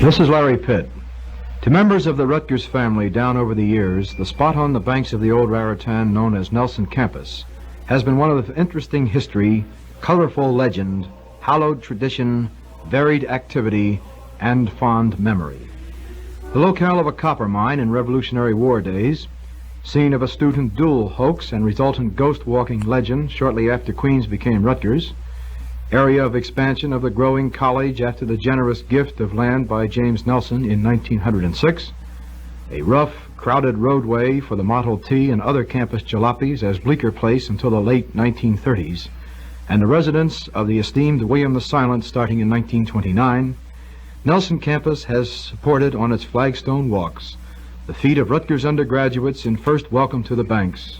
This is Larry Pitt. To members of the Rutgers family down over the years, the spot on the banks of the old Raritan known as Nelson Campus has been one of interesting history, colorful legend, hallowed tradition, varied activity, and fond memory. The locale of a copper mine in Revolutionary War days, scene of a student duel hoax and resultant ghost-walking legend shortly after Queens became Rutgers, area of expansion of the growing college after the generous gift of land by James Nelson in 1906, a rough, crowded roadway for the Model T and other campus jalopies as Bleecker Place until the late 1930s, and the residence of the esteemed William the Silent starting in 1929, Nelson Campus has supported on its flagstone walks the feet of Rutgers undergraduates in first welcome to the banks,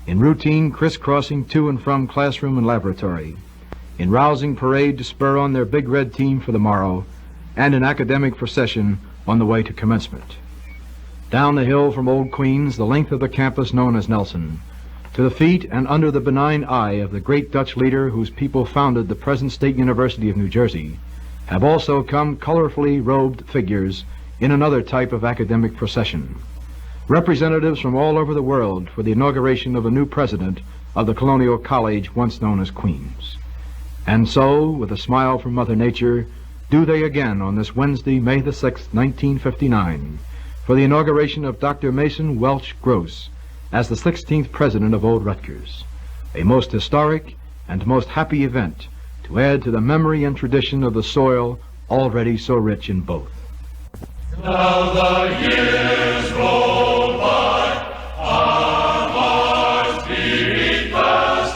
in routine crisscrossing to and from classroom and laboratory, in rousing parade to spur on their big red team for the morrow, and in academic procession on the way to commencement. Down the hill from Old Queens, the length of the campus known as Nelson, to the feet and under the benign eye of the great Dutch leader whose people founded the present State University of New Jersey, have also come colorfully robed figures in another type of academic procession, representatives from all over the world for the inauguration of a new president of the Colonial College once known as Queens. And so, with a smile from Mother Nature, do they again on this Wednesday, May the 6th, 1959, for the inauguration of Dr. Mason Welch Gross as the 16th president of Old Rutgers, a most historic and most happy event to add to the memory and tradition of the soil already so rich in both. Now the years roll by, our hearts beat fast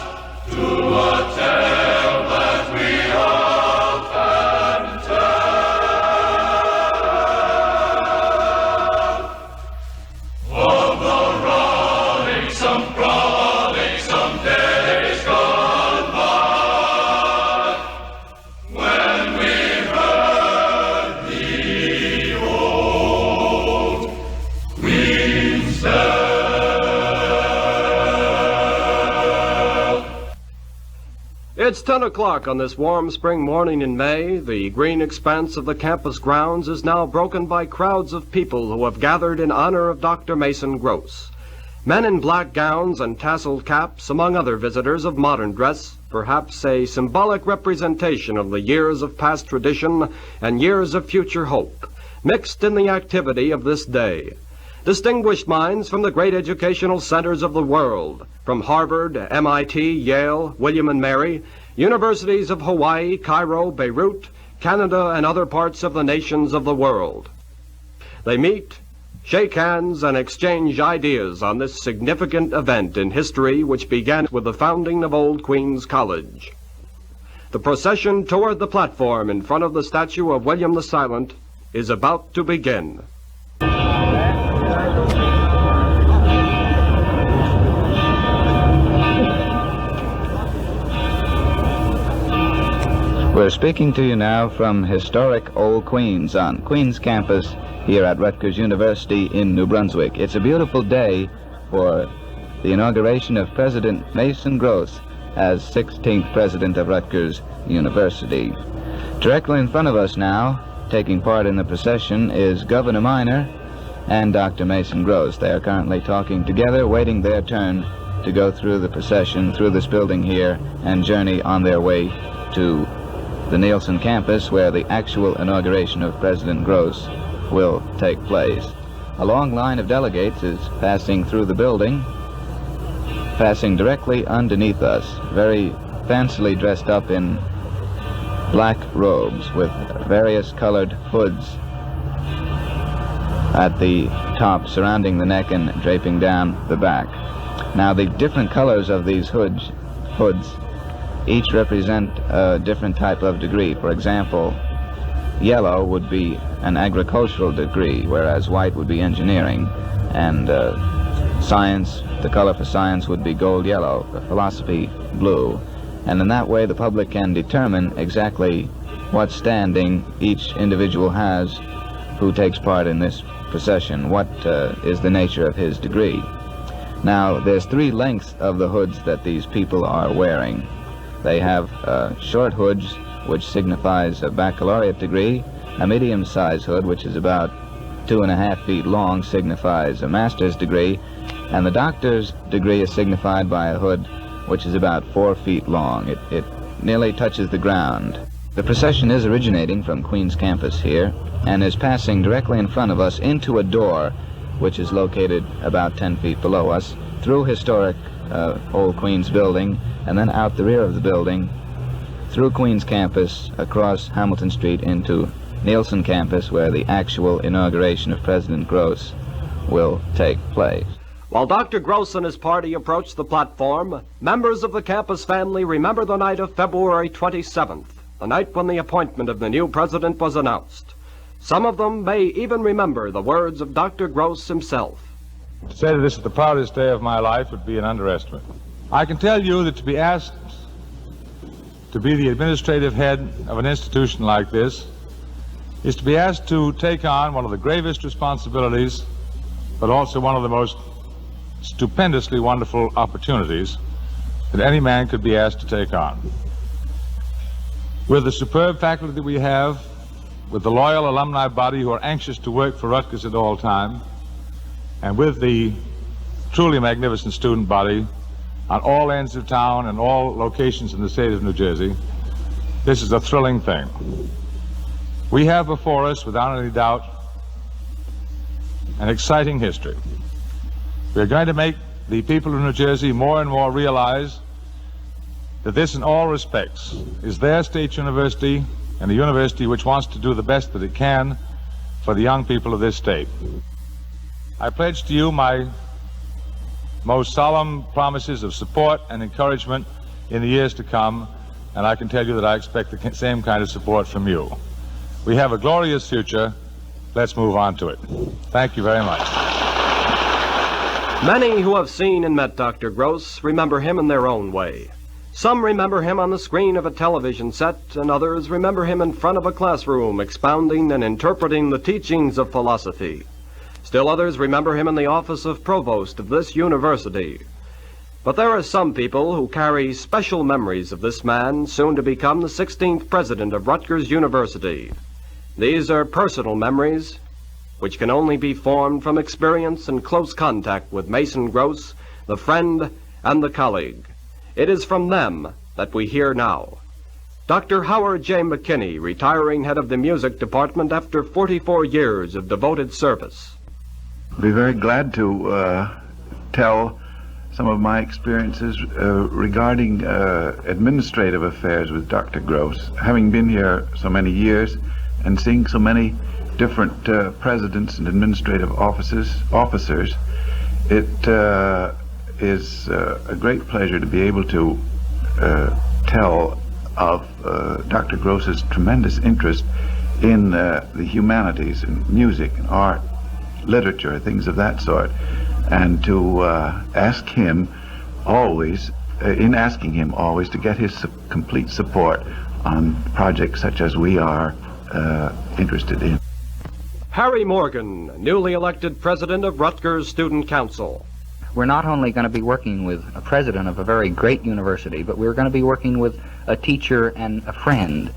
to a tale that we often tell of the frolicsome days gone by, when we heard the old Queen's tale. It's 10 o'clock on this warm spring morning in May. The green expanse of the campus grounds is now broken by crowds of people who have gathered in honor of Dr. Mason Gross. Men in black gowns and tasseled caps, among other visitors of modern dress, perhaps a symbolic representation of the years of past tradition and years of future hope, mixed in the activity of this day. Distinguished minds from the great educational centers of the world, from Harvard, MIT, Yale, William and Mary, universities of Hawaii, Cairo, Beirut, Canada, and other parts of the nations of the world. They meet, shake hands, and exchange ideas on this significant event in history which began with the founding of Old Queens College. The procession toward the platform in front of the statue of William the Silent is about to begin. We're speaking to you now from historic Old Queens on Queens campus here at Rutgers University in New Brunswick. It's a beautiful day for the inauguration of President Mason Gross as 16th president of Rutgers University. Directly in front of us now, taking part in the procession, is Governor Minor and Dr. Mason Gross. They are currently talking together, waiting their turn to go through the procession, through this building here, and journey on their way to the Nelson campus, where the actual inauguration of President Gross will take place. A long line of delegates is passing through the building, passing directly underneath us, very fancily dressed up in black robes with various colored hoods at the top surrounding the neck and draping down the back. Now the different colors of these hoods each represent a different type of degree. For example, yellow would be an agricultural degree, whereas white would be engineering, and science, the color for science would be gold yellow, philosophy blue, and in that way the public can determine exactly what standing each individual has who takes part in this procession, what is the nature of his degree. Now there's three lengths of the hoods that these people are wearing. They have short hoods, which signifies a baccalaureate degree, A medium-sized hood, which is about 2.5 feet long, signifies a master's degree, and the doctor's degree is signified by a hood which is about 4 feet long. It nearly touches the ground. The procession is originating from Queens campus here and is passing directly in front of us into a door which is located about 10 feet below us, through historic old Queens building, and then out the rear of the building, through Queens campus, across Hamilton Street into Nielsen campus, where the actual inauguration of President Gross will take place. While Dr. Gross and his party approach the platform, members of the campus family remember the night of February 27th, the night when the appointment of the new president was announced. Some of them may even remember the words of Dr. Gross himself. To say that this is the proudest day of my life would be an underestimate. I can tell you that to be asked to be the administrative head of an institution like this is to be asked to take on one of the gravest responsibilities, but also one of the most stupendously wonderful opportunities that any man could be asked to take on. With the superb faculty that we have, with the loyal alumni body who are anxious to work for Rutgers at all time, and with the truly magnificent student body on all ends of town and all locations in the state of New Jersey, this is a thrilling thing. We have before us, without any doubt, an exciting history. We are going to make the people of New Jersey more and more realize that this, in all respects, is their state university, and a university which wants to do the best that it can for the young people of this state. I pledge to you my most solemn promises of support and encouragement in the years to come, and I can tell you that I expect the same kind of support from you. We have a glorious future. Let's move on to it. Thank you very much. Many who have seen and met Dr. Gross remember him in their own way. Some remember him on the screen of a television set, and others remember him in front of a classroom expounding and interpreting the teachings of philosophy. Still others remember him in the office of provost of this university. But there are some people who carry special memories of this man, soon to become the 16th president of Rutgers University. These are personal memories, which can only be formed from experience and close contact with Mason Gross, the friend and the colleague. It is from them that we hear now. Dr. Howard J. McKinney, retiring head of the music department after 44 years of devoted service. I'll be very glad to tell some of my experiences regarding administrative affairs with Dr. Gross. Having been here so many years and seeing so many different presidents and administrative officers, it is a great pleasure to be able to tell of Dr. Gross's tremendous interest in the humanities, and music, and art, literature, things of that sort, and to ask him always, to get his complete support on projects such as we are interested in. Harry Morgan, newly elected president of Rutgers Student Council. We're not only going to be working with a president of a very great university, but we're going to be working with a teacher and a friend.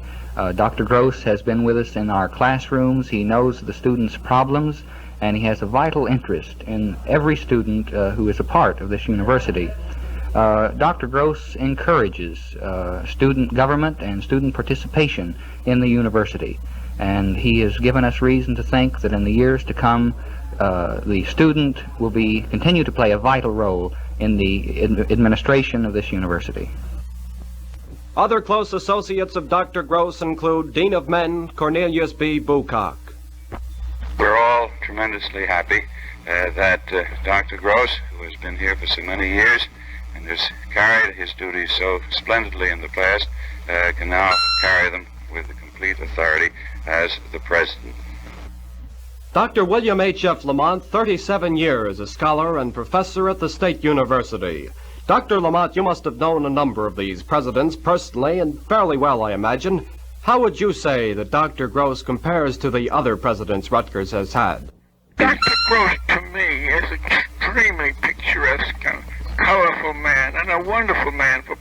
Dr. Gross has been with us in our classrooms. He knows the students' problems, and he has a vital interest in every student who is a part of this university. Dr. Gross encourages student government and student participation in the university, and he has given us reason to think that in the years to come, the student will continue to play a vital role in the administration of this university. Other close associates of Dr. Gross include Dean of Men Cornelius B. Bucock. We're all tremendously happy that Dr. Gross, who has been here for so many years and has carried his duties so splendidly in the past, can now carry them with the complete authority as the president. Dr. William H. F. Lamont, 37 years, a scholar and professor at the State University. Dr. Lamont, you must have known a number of these presidents personally and fairly well, I imagine. How would you say that Dr. Gross compares to the other presidents Rutgers has had? Dr. Gross, to me, is an extremely picturesque and colorful man, and a wonderful man for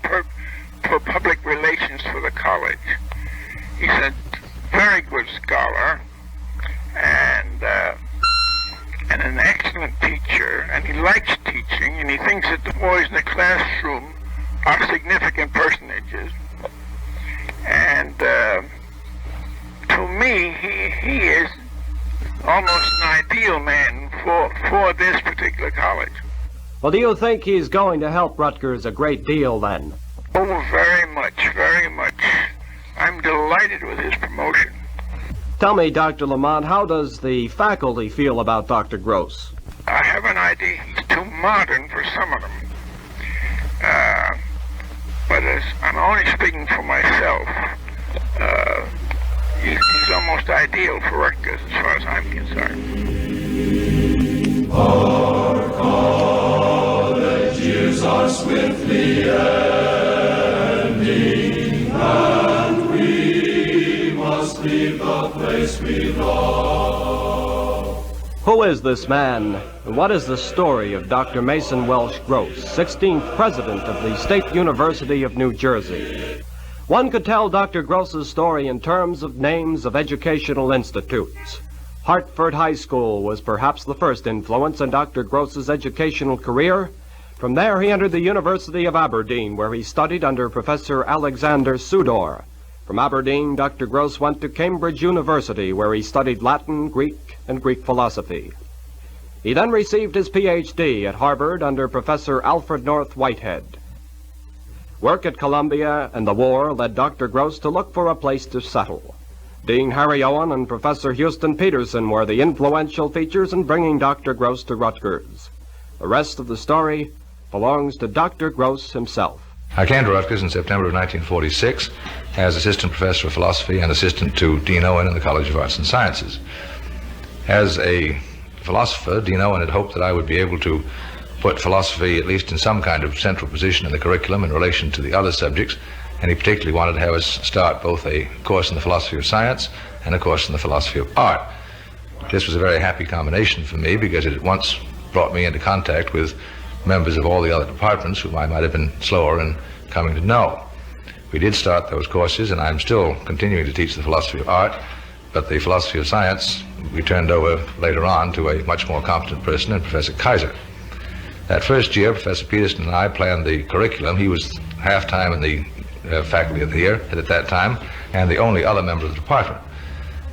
public relations for the college. He's a very good scholar and an excellent teacher, and he likes teaching, and he thinks that the boys in the classroom are significant personages. And to me, he is almost an ideal man for this particular college. Well, do you think he's going to help Rutgers a great deal then? Oh, very much, very much. I'm delighted with his promotion. Tell me, Dr. Lamont, how does the faculty feel about Dr. Gross? I have an idea he's too modern for some of them. But I'm only speaking for myself. He's almost ideal for Rutgers as far as I'm concerned. Our college years are swiftly ending, and we must leave the place we love. Who is this man, and what is the story of Dr. Mason Welsh Gross, 16th President of the State University of New Jersey? One could tell Dr. Gross's story in terms of names of educational institutes. Hartford High School was perhaps the first influence in Dr. Gross's educational career. From there he entered the University of Aberdeen, where he studied under Professor Alexander Sudor. From Aberdeen, Dr. Gross went to Cambridge University, where he studied Latin, Greek, and Greek philosophy. He then received his Ph.D. at Harvard under Professor Alfred North Whitehead. Work at Columbia and the war led Dr. Gross to look for a place to settle. Dean Harry Owen and Professor Houston Peterson were the influential features in bringing Dr. Gross to Rutgers. The rest of the story belongs to Dr. Gross himself. I came to Rutgers in September of 1946 as assistant professor of philosophy and assistant to Dean Owen in the College of Arts and Sciences. As a philosopher, Dean Owen had hoped that I would be able to put philosophy at least in some kind of central position in the curriculum in relation to the other subjects, and he particularly wanted to have us start both a course in the philosophy of science and a course in the philosophy of art. This was a very happy combination for me because it at once brought me into contact with members of all the other departments whom I might have been slower in coming to know. We did start those courses, and I'm still continuing to teach the philosophy of art, but the philosophy of science we turned over later on to a much more competent person in Professor Kaiser. That first year, Professor Peterson and I planned the curriculum. He was half-time in the faculty of the year at that time, and the only other member of the department.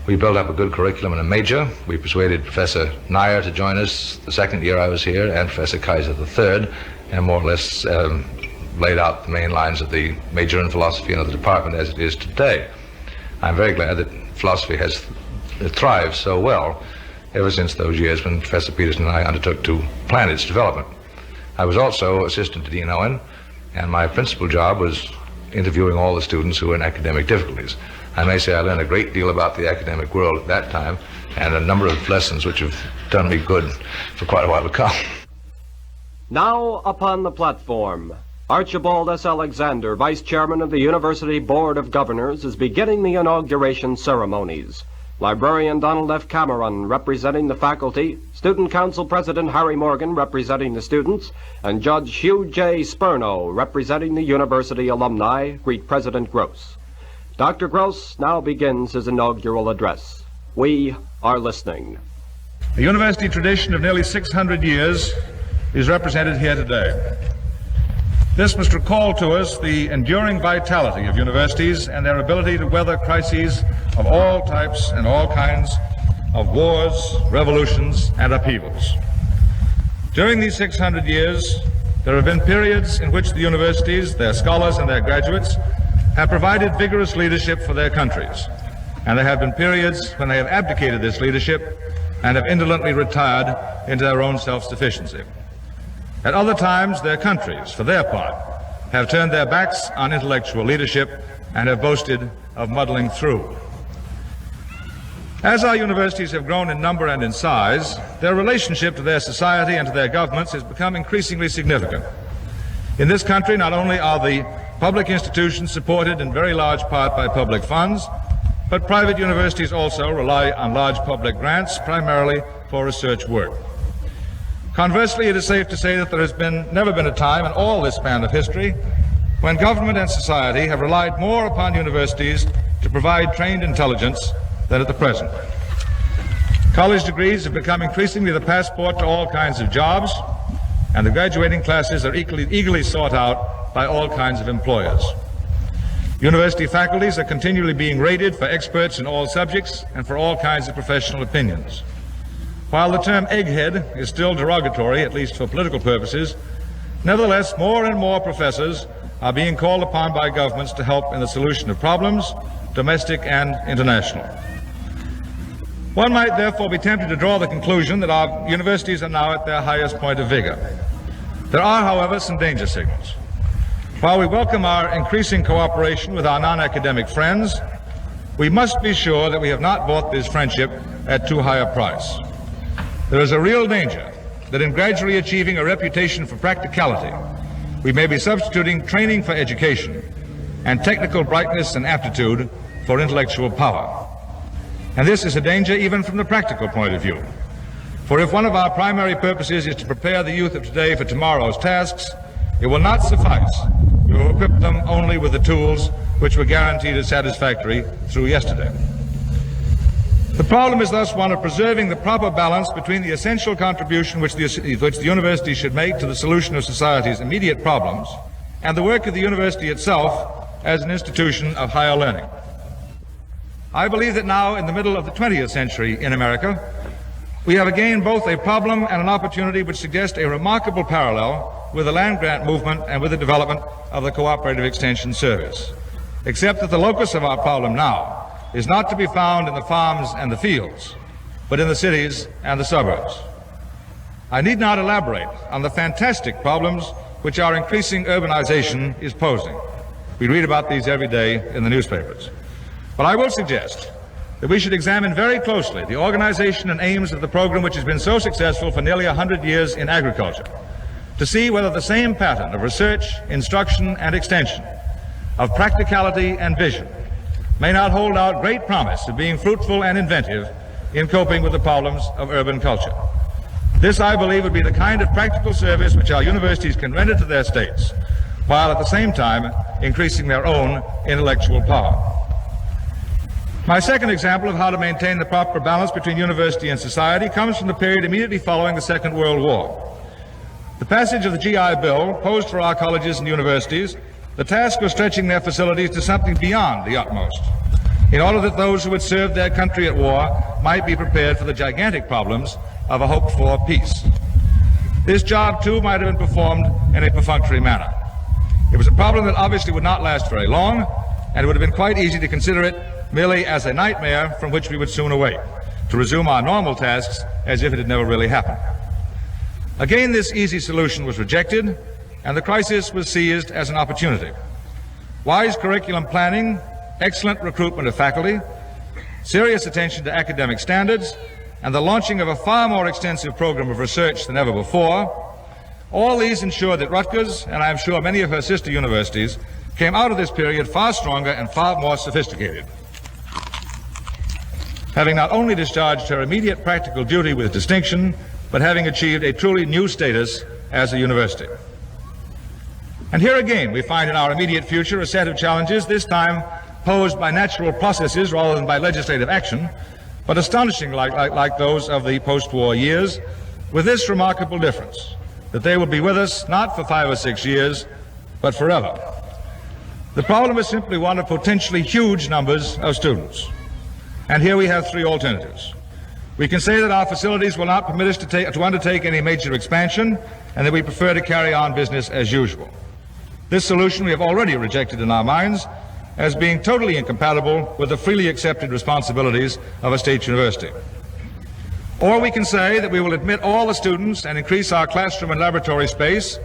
We built up a good curriculum in a major. We persuaded Professor Nyer to join us the second year I was here, and Professor Kaiser the third, and more or less laid out the main lines of the major in philosophy and of the department as it is today. I'm very glad that philosophy has thrived so well ever since those years when Professor Peterson and I undertook to plan its development. I was also assistant to Dean Owen, and my principal job was interviewing all the students who were in academic difficulties. I may say I learned a great deal about the academic world at that time, and a number of lessons which have done me good for quite a while to come. Now upon the platform, Archibald S. Alexander, Vice Chairman of the University Board of Governors, is beginning the inauguration ceremonies. Librarian Donald F. Cameron representing the faculty, Student Council President Harry Morgan representing the students, and Judge Hugh J. Spurno representing the university alumni greet President Gross. Dr. Gross now begins his inaugural address. We are listening. A university tradition of nearly 600 years is represented here today. This must recall to us the enduring vitality of universities and their ability to weather crises of all types and all kinds of wars, revolutions, and upheavals. During these 600 years, there have been periods in which the universities, their scholars, and their graduates have provided vigorous leadership for their countries, and there have been periods when they have abdicated this leadership and have indolently retired into their own self-sufficiency. At other times, their countries, for their part, have turned their backs on intellectual leadership and have boasted of muddling through. As our universities have grown in number and in size, their relationship to their society and to their governments has become increasingly significant. In this country, not only are the public institutions supported in very large part by public funds, but private universities also rely on large public grants, primarily for research work. Conversely, it is safe to say that there has never been a time in all this span of history when government and society have relied more upon universities to provide trained intelligence than at the present. College degrees have become increasingly the passport to all kinds of jobs, and the graduating classes are eagerly sought out by all kinds of employers. University faculties are continually being rated for experts in all subjects and for all kinds of professional opinions. While the term egghead is still derogatory, at least for political purposes, nevertheless, more and more professors are being called upon by governments to help in the solution of problems, domestic and international. One might therefore be tempted to draw the conclusion that our universities are now at their highest point of vigor. There are, however, some danger signals. While we welcome our increasing cooperation with our non-academic friends, we must be sure that we have not bought this friendship at too high a price. There is a real danger that in gradually achieving a reputation for practicality, we may be substituting training for education and technical brightness and aptitude for intellectual power. And this is a danger even from the practical point of view. For if one of our primary purposes is to prepare the youth of today for tomorrow's tasks, it will not suffice to equip them only with the tools which were guaranteed as satisfactory through yesterday. The problem is thus one of preserving the proper balance between the essential contribution which the university should make to the solution of society's immediate problems and the work of the university itself as an institution of higher learning. I believe that now, in the middle of the 20th century in America, we have again both a problem and an opportunity which suggest a remarkable parallel with the land-grant movement and with the development of the Cooperative Extension Service, except that the locus of our problem now is not to be found in the farms and the fields, but in the cities and the suburbs. I need not elaborate on the fantastic problems which our increasing urbanization is posing. We read about these every day in the newspapers. But I will suggest that we should examine very closely the organization and aims of the program which has been so successful for nearly 100 years in agriculture, to see whether the same pattern of research, instruction, and extension, of practicality and vision, may not hold out great promise of being fruitful and inventive in coping with the problems of urban culture. This, I believe, would be the kind of practical service which our universities can render to their states, while at the same time increasing their own intellectual power. My second example of how to maintain the proper balance between university and society comes from the period immediately following the Second World War. The passage of the GI Bill posed for our colleges and universities the task of stretching their facilities to something beyond the utmost, in order that those who had served their country at war might be prepared for the gigantic problems of a hoped-for peace. This job, too, might have been performed in a perfunctory manner. It was a problem that obviously would not last very long, and it would have been quite easy to consider it merely as a nightmare from which we would soon awake, to resume our normal tasks as if it had never really happened. Again, this easy solution was rejected, and the crisis was seized as an opportunity. Wise curriculum planning, excellent recruitment of faculty, serious attention to academic standards, and the launching of a far more extensive program of research than ever before, all these ensured that Rutgers, and I am sure many of her sister universities, came out of this period far stronger and far more sophisticated, having not only discharged her immediate practical duty with distinction, but having achieved a truly new status as a university. And here again we find in our immediate future a set of challenges, this time posed by natural processes rather than by legislative action, but astonishing like those of the post-war years, with this remarkable difference, that they will be with us not for 5 or 6 years, but forever. The problem is simply one of potentially huge numbers of students. And here we have 3 alternatives. We can say that our facilities will not permit us to undertake any major expansion, and that we prefer to carry on business as usual. This solution we have already rejected in our minds as being totally incompatible with the freely accepted responsibilities of a state university. Or we can say that we will admit all the students and increase our classroom and laboratory space,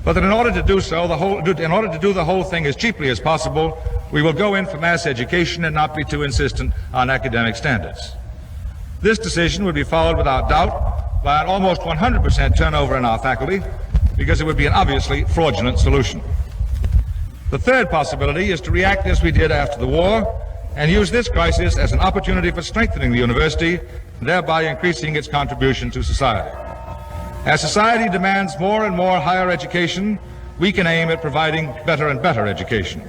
but that in order to do so, in order to do the whole thing as cheaply as possible, we will go in for mass education and not be too insistent on academic standards. This decision would be followed without doubt by an almost 100% turnover in our faculty, because it would be an obviously fraudulent solution. The third possibility is to react as we did after the war and use this crisis as an opportunity for strengthening the university, thereby increasing its contribution to society. As society demands more and more higher education, we can aim at providing better and better education.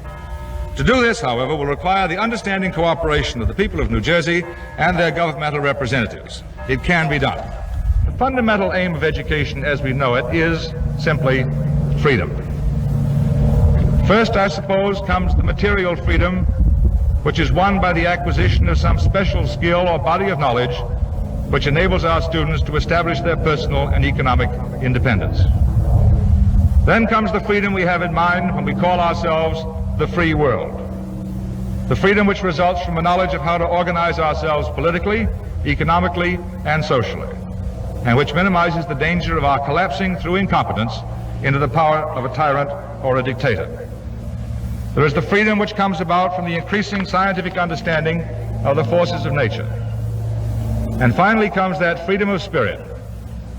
To do this, however, will require the understanding cooperation of the people of New Jersey and their governmental representatives. It can be done. The fundamental aim of education as we know it is simply freedom. First, I suppose, comes the material freedom, which is won by the acquisition of some special skill or body of knowledge which enables our students to establish their personal and economic independence. Then comes the freedom we have in mind when we call ourselves the free world. The freedom which results from a knowledge of how to organize ourselves politically, economically, and socially, and which minimizes the danger of our collapsing through incompetence into the power of a tyrant or a dictator. There is the freedom which comes about from the increasing scientific understanding of the forces of nature. And finally comes that freedom of spirit,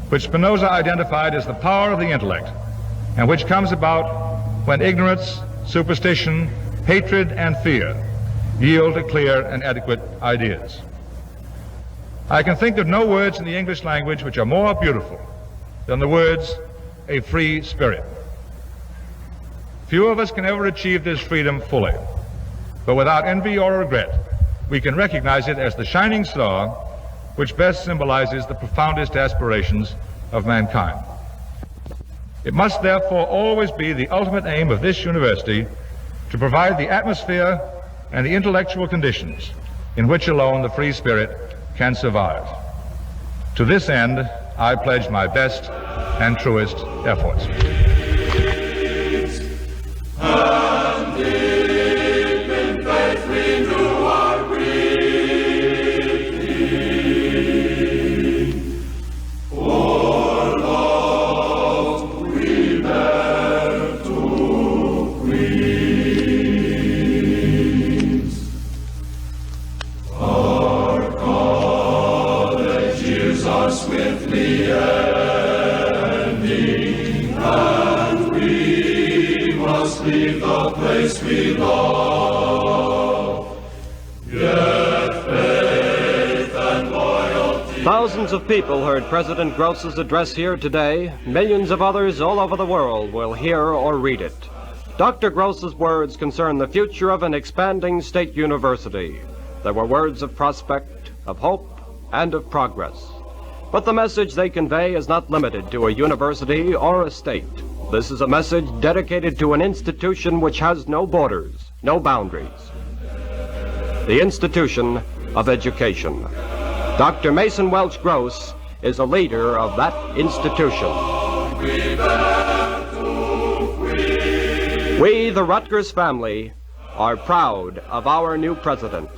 which Spinoza identified as the power of the intellect, and which comes about when ignorance, superstition, hatred, and fear yield to clear and adequate ideas. I can think of no words in the English language which are more beautiful than the words, a free spirit. Few of us can ever achieve this freedom fully, but without envy or regret, we can recognize it as the shining star which best symbolizes the profoundest aspirations of mankind. It must therefore always be the ultimate aim of this university to provide the atmosphere and the intellectual conditions in which alone the free spirit can survive. To this end, I pledge my best and truest efforts. And deep in faith renew our breathing. For love we bear to Queens. Our college years are swiftly ending, and we must leave the place we love. Yet faith and loyalty. Thousands of people heard President Gross's address here today. Millions of others all over the world will hear or read it. Dr. Gross's words concern the future of an expanding state university. They were words of prospect, of hope, and of progress. But the message they convey is not limited to a university or a state. This is a message dedicated to an institution which has no borders, no boundaries. The institution of education. Dr. Mason Welch Gross is a leader of that institution. We, the Rutgers family, are proud of our new president.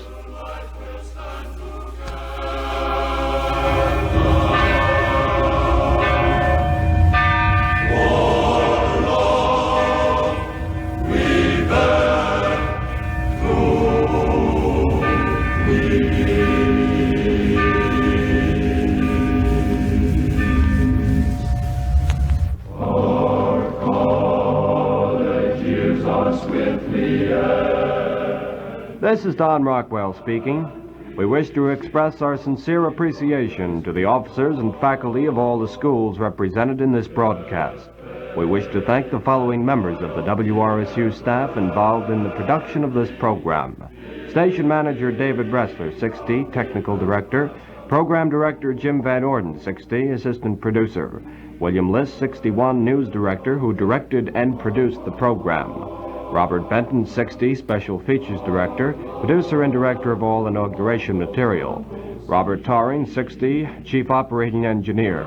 This is Don Rockwell speaking. We wish to express our sincere appreciation to the officers and faculty of all the schools represented in this broadcast. We wish to thank the following members of the WRSU staff involved in the production of this program. Station Manager David Bressler, 60, Technical Director. Program Director Jim Van Orden, 60, Assistant Producer. William List, 61, News Director, who directed and produced the program. Robert Benton, 60, Special Features Director, producer and director of all inauguration material. Robert Torring, 60, Chief Operating Engineer.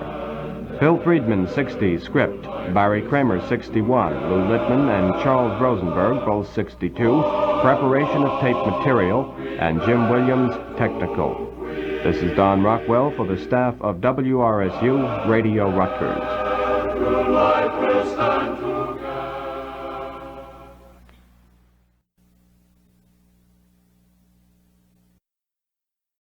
Phil Friedman, 60, Script. Barry Kramer, 61. Lou Littman and Charles Rosenberg, both 62, Preparation of Tape Material. And Jim Williams, Technical. This is Don Rockwell for the staff of WRSU Radio Rutgers.